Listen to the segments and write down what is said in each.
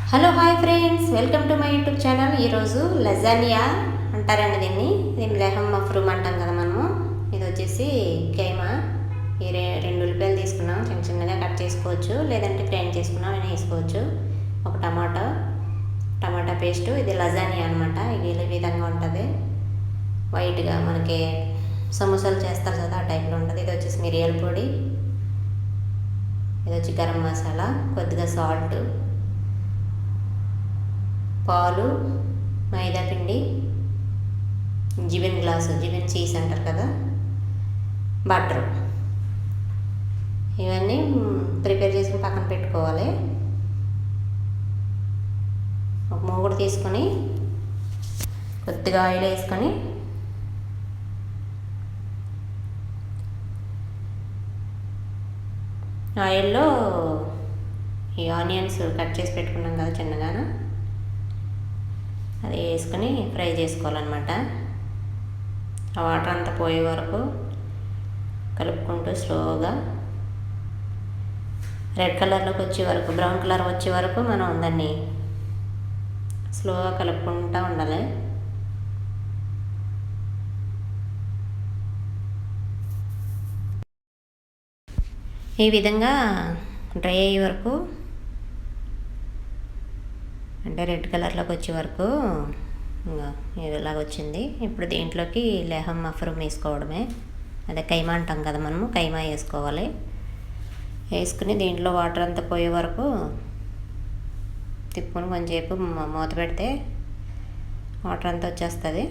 Hello hi friends, welcome to my YouTube channel. ఈరోజు lasagne అంటారండి దీన్ని లెహమ్ మఫ్రూమ్ అంటాం కదా మనము. ఇది వచ్చేసి కైమా. ఈ రెండు ఉల్లిపాయలు తీసుకున్నాం, చిన్న చిన్నగా కట్ చేసుకోవచ్చు, లేదంటే గ్రైండ్ చేసుకున్నాం అని వేసుకోవచ్చు. ఒక టమాటా పేస్టు. ఇది లజానియా అనమాట. ఇది ఈ విధంగా ఉంటుంది, వైట్గా మనకి సమోసాలు చేస్తారు కదా ఆ టైప్లో ఉంటుంది. ఇది వచ్చేసి మిరియాల పొడి, ఇది వచ్చి గరం మసాలా, కొద్దిగా సాల్ట్, పాలు, మైదా పిండి, జిబెన్ చీజ్ అంటారు కదా, బటర్. ఇవన్నీ ప్రిపేర్ చేసుకుని పక్కన పెట్టుకోవాలి. ఒక మూగుడు తీసుకొని కొద్దిగా ఆయిల్ వేసుకొని ఆయిల్లో ఈ ఆనియన్స్ కట్ చేసి పెట్టుకున్నాం కదా చిన్నగాను, అది వేసుకొని ఫ్రై చేసుకోవాలన్నమాట. ఆ వాటర్ అంతా పోయే వరకు కలుపుకుంటూ స్లోగా రెడ్ కలర్లోకి వచ్చే వరకు, బ్రౌన్ కలర్ వచ్చే వరకు మనం దాన్ని స్లోగా కలుపుకుంటూ ఉండాలి. ఈ విధంగా డ్రై అయ్యే వరకు, అంటే రెడ్ కలర్లోకి వచ్చే వరకు ఇలాగ వచ్చింది. ఇప్పుడు దీంట్లోకి లెహమ్ మఫ్రూమ్ వేసుకోవడమే. అదే కైమా అంటాం కదా మనము, కైమా వేసుకోవాలి. వేసుకుని దీంట్లో వాటర్ అంతా పోయే వరకు తిప్పుకొని కొంచెంసేపు మూత పెడితే వాటర్ అంతా వచ్చేస్తుంది.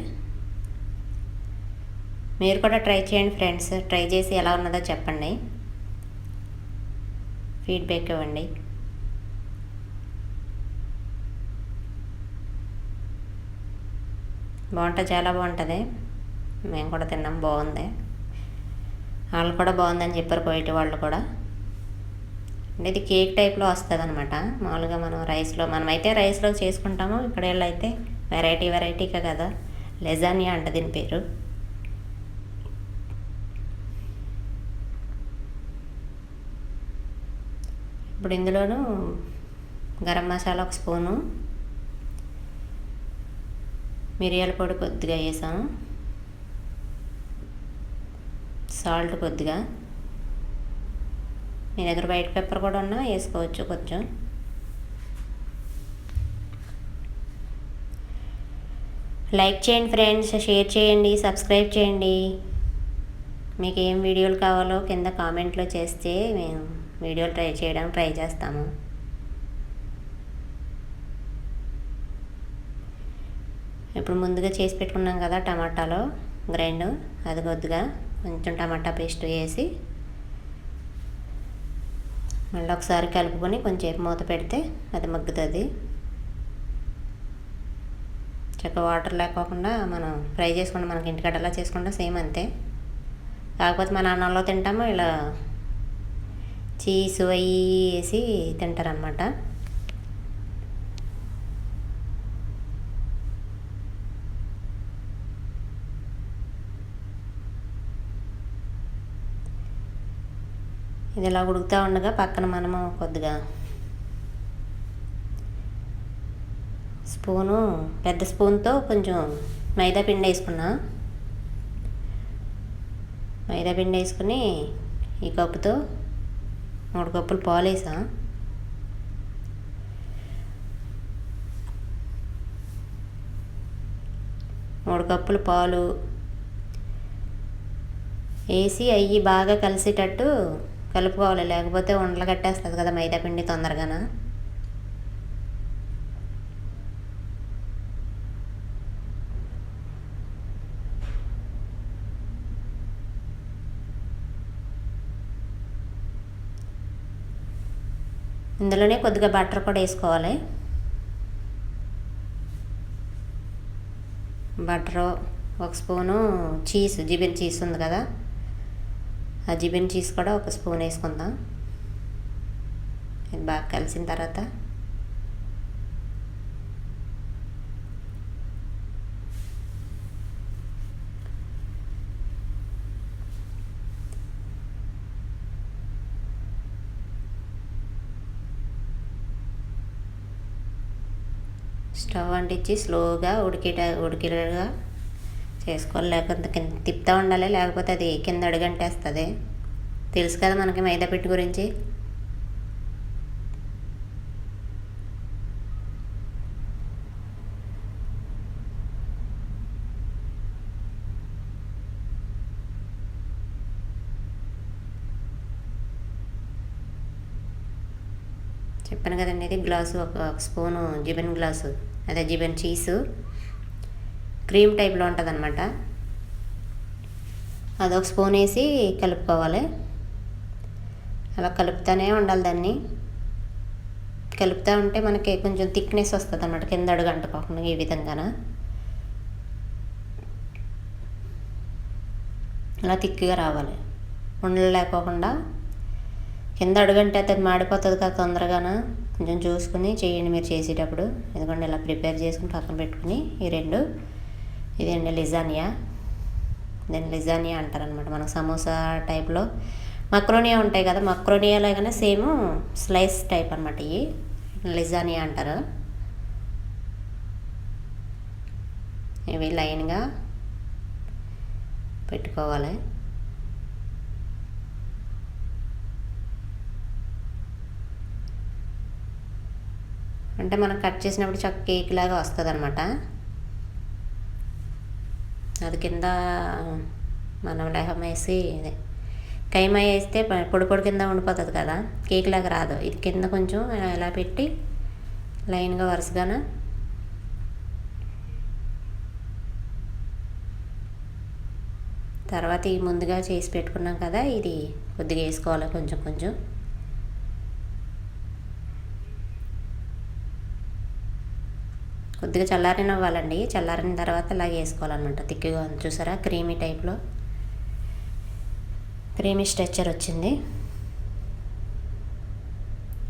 మీరు కూడా ట్రై చేయండి ఫ్రెండ్స్. ట్రై చేసి ఎలా ఉన్నదో చెప్పండి, ఫీడ్బ్యాక్ ఇవ్వండి. బాగుంటుంది, చాలా బాగుంటుంది. మేము కూడా తిన్నాం, బాగుంది. వాళ్ళు కూడా బాగుందని చెప్పారు, బయట వాళ్ళు కూడా. అంటే ఇది కేక్ టైప్లో వస్తుంది అనమాట. మామూలుగా మనమైతే రైస్లో చేసుకుంటాము. ఇక్కడ వీళ్ళు అయితే వెరైటీగా కదా, లెజానియా అంట దీని పేరు. ఇప్పుడు ఇందులోనూ గరం మసాలా ఒక స్పూను, మిరియాల పొడి కొద్దిగా వేసాను, సాల్ట్ కొద్దిగా. మీ దగ్గర వైట్ పెప్పర్ కూడా ఉన్నా వేసుకోవచ్చు కొంచెం. లైక్ చేయండి ఫ్రెండ్స్, షేర్ చేయండి, సబ్స్క్రైబ్ చేయండి. మీకు ఏం వీడియోలు కావాలో కింద కామెంట్లో చేస్తే మేము వీడియోలు ట్రై చేస్తాము. ఇప్పుడు ముందుగా చేసి పెట్టుకున్నాం కదా టమాటాలో గ్రైండ్, అది కొద్దిగా కొంచెం టమాటా పేస్ట్ వేసి మళ్ళీ ఒకసారి కలుపుకొని కొంచెంసేపు మూత పెడితే అది మగ్గుతుంది. చక్కగా వాటర్ లేకోకుండా మనం ఫ్రై చేసుకుంటాం, మనకి ఇంటికాడ ఎలా చేసుకుంటాం సేమ్ అంతే. కాకపోతే మన అన్నంలో తింటాము, ఇలా చీజ్ అవి వేసి తింటారనమాట. ఇది ఇలా ఉడుకుతూ ఉండగా పక్కన మనము కొద్దిగా పెద్ద స్పూన్తో కొంచెం మైదా పిండి వేసుకున్నా. మైదా పిండి వేసుకుని ఈ కప్పుతో 3 కప్పులు పాలు వేసా. మూడు కప్పులు పాలు వేసి అవి బాగా కలిసేటట్టు కలుపుకోవాలి, లేకపోతే ఉండలు కట్టేస్తుంది కదా మైదా పిండి తొందరగాన. ఇందులోనే కొద్దిగా బటర్ కూడా వేసుకోవాలి. బటరు, ఒక స్పూను జిబెన్ చీజ్ ఉంది కదా, ఆ జిబెన్ చీజ్ కూడా ఒక స్పూన్ వేసుకుందాం. ఇది బాగా కలిసిన తర్వాత స్టవ్ అంటించి స్లోగా ఉడికేటగా చేసుకోవాలి. లేకపోతే కింద తిప్పుతూ ఉండాలి, లేకపోతే అది కింద అడుగంటేస్తుంది. తెలుసు కదా మనకి మైదా పిండి గురించి. చెప్పాను కదండి, ఇది గ్లాసు ఒక స్పూను జిబెన్ గ్లాసు, అదే జిబెన్ చీజు క్రీమ్ టైప్లో ఉంటుంది అనమాట. అదొక స్పూన్ వేసి కలుపుకోవాలి. అలా కలుపుతూనే ఉండాలి. దాన్ని కలుపుతూ ఉంటే మనకి కొంచెం థిక్నెస్ వస్తుంది అన్నమాట, కింద అడుగు అంటుకోకుండా. ఈ విధంగా అలా థిక్గా రావాలి, ఉండలు లేకోకుండా. కింద అడుగంటే అది మాడిపోతుంది కదా తొందరగాన. కొంచెం చూసుకుని చేయండి మీరు చేసేటప్పుడు. ఎందుకంటే ఇలా ప్రిపేర్ చేసుకుని పక్కన పెట్టుకుని ఈ రెండు, ఇదండి లిజానియా. దీన్ని లిజానియా అంటారనమాట. మనకు సమోసా టైప్లో మక్రోనియా ఉంటాయి కదా, మక్రోనియా లాగానే సేమ్ స్లైస్ టైప్ అనమాట. ఇవి లిజానియా అంటారు. ఇవి లైన్గా పెట్టుకోవాలి. అంటే మనం కట్ చేసినప్పుడు చక్క కేక్ లాగా వస్తుంది అనమాట. అది కింద మనం లెహం వేసి కైమా వేస్తే పొడి పొడి కింద ఉండిపోతుంది కదా, కేక్ లాగా రాదు. ఇది కింద కొంచెం ఇలా పెట్టి లైన్గా వరుసగాన తర్వాత ఈ ముందుగా చేసి పెట్టుకున్నాం కదా, ఇది కొద్దిగా వేసుకోవాలి కొంచెం కొంచెం. కొద్దిగా చల్లారనివ్వాలండి. చల్లారిన తర్వాత ఇలాగే వేసుకోవాలన్నమాట. తిక్కుగా చూసారా, క్రీమీ టైప్లో క్రీమీ స్ట్రక్చర్ వచ్చింది.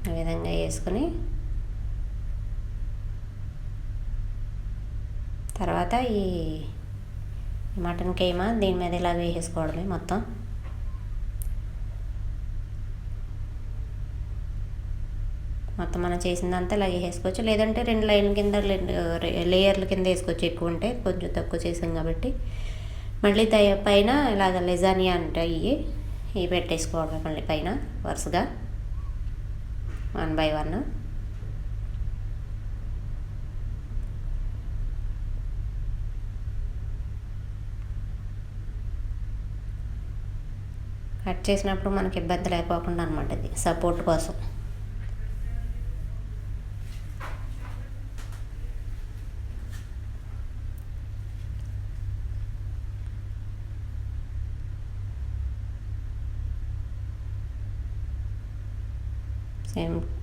ఆ విధంగా వేసుకొని తర్వాత ఈ మటన్ కీమా దీని మీద ఇలా వేసేసుకోవడమే మొత్తం. మొత్తం మనం చేసిందంతా ఇలా వేసుకోవచ్చు, లేదంటే రెండు లైన్ల కింద లేయర్ల కింద వేసుకోవచ్చు. ఎక్కువ ఉంటే కొంచెం తక్కువ చేసాం కాబట్టి. మళ్ళీ పైన ఇలాగ లెజానియా అంటే ఇవి పెట్టేసుకోవడం మళ్ళీ పైన వరుసగా 1 by 1. కట్ చేసినప్పుడు మనకి ఇబ్బంది లేకోకుండా అనమాట, ఇది సపోర్ట్ కోసం.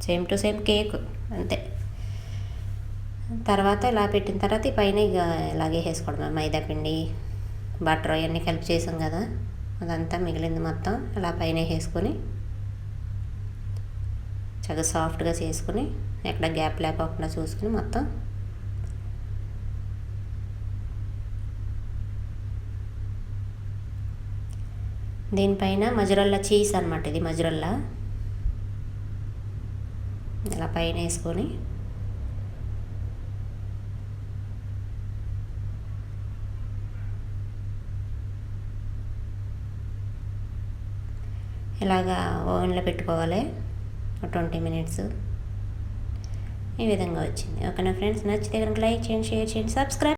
సేమ్ టు సేమ్ కేక్ అంతే. తర్వాత ఇలా పెట్టిన తర్వాత ఈ పైన ఇక ఇలాగే వేసుకోవడం. మైదా పిండి బటర్ అవన్నీ కలిపి చేసాం కదా, అదంతా మిగిలింది మొత్తం అలా పైన వేసుకొని చక్కగా సాఫ్ట్గా చేసుకుని ఎక్కడ గ్యాప్ లేకోకుండా చూసుకుని మొత్తం దీనిపైన మజరల్లా చీజ్ అనమాట. ఇది మజరల్లా ఇలా పైన వేసుకొని ఇలాగా ఓవెన్లో పెట్టుకోవాలి 20 minutes. ఈ విధంగా వచ్చింది. ఓకేనా ఫ్రెండ్స్, నచ్చితే కనుక లైక్ చేయండి, షేర్ చేయండి, సబ్స్క్రైబ్.